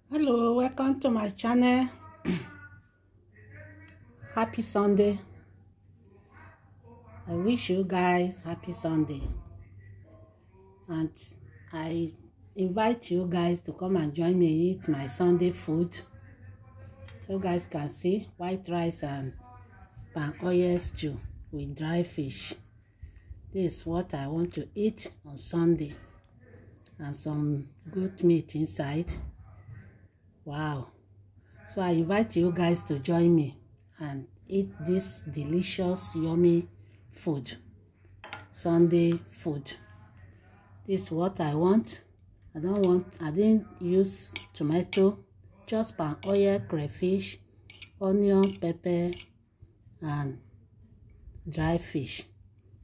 Hello, welcome to my channel. Happy Sunday. I wish you guys happy Sunday, and I invite you guys to come and join me eat my Sunday food, so guys can see white rice and palm oil stew with dry fish. This is what I want to eat on Sunday, and some goat meat inside. Wow. So I invite you guys to join me and eat this delicious, yummy food, Sunday food. This is what I want. I didn't use tomato, just palm oil, crayfish, onion, pepper, and dry fish.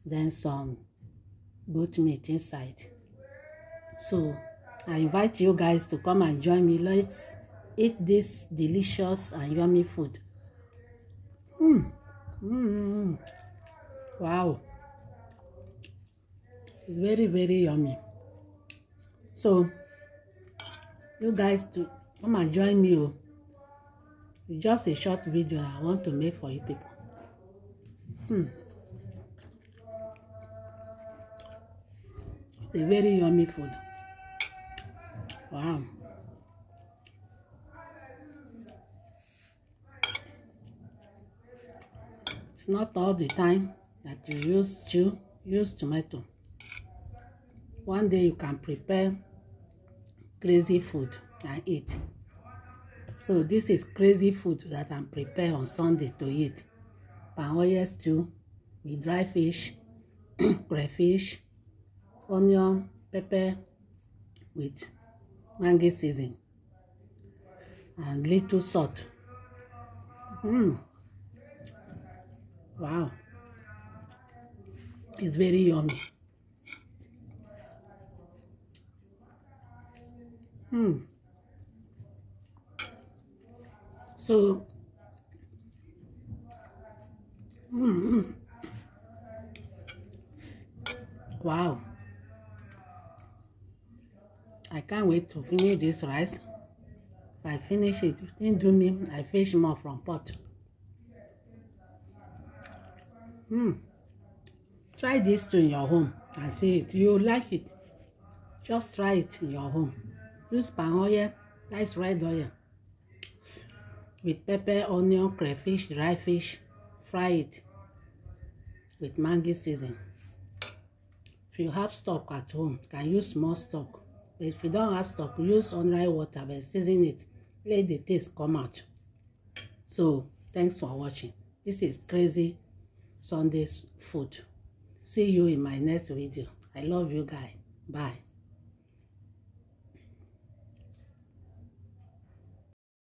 Then some goat meat inside. So I invite you guys to come and join me. Let's eat this delicious and yummy food. Wow, it's very, very yummy. So you guys to come and join me. It's just a short video I want to make for you people. It's a very yummy food. Wow. It's not all the time that you use tomato. One day you can prepare crazy food and eat. So this is crazy food that I'm preparing on Sunday to eat. Palm oil stew with dry fish, crayfish, onion, pepper with mango seasoning and little salt. Wow, it's very yummy. So wow, I can't wait to finish this rice. If I finish it, didn't do me, I fish more from pot. Try this too in your home and see it. You'll like it. Just try it in your home. Use palm oil, nice red oil, with pepper, onion, crayfish, dry fish. Fry it with mango seasoning. If you have stock at home, you can use small stock. But if you don't have stock, use ordinary water, but season it. Let the taste come out. So thanks for watching. This is crazy Sunday food. See you in my next video. I love you guys. Bye.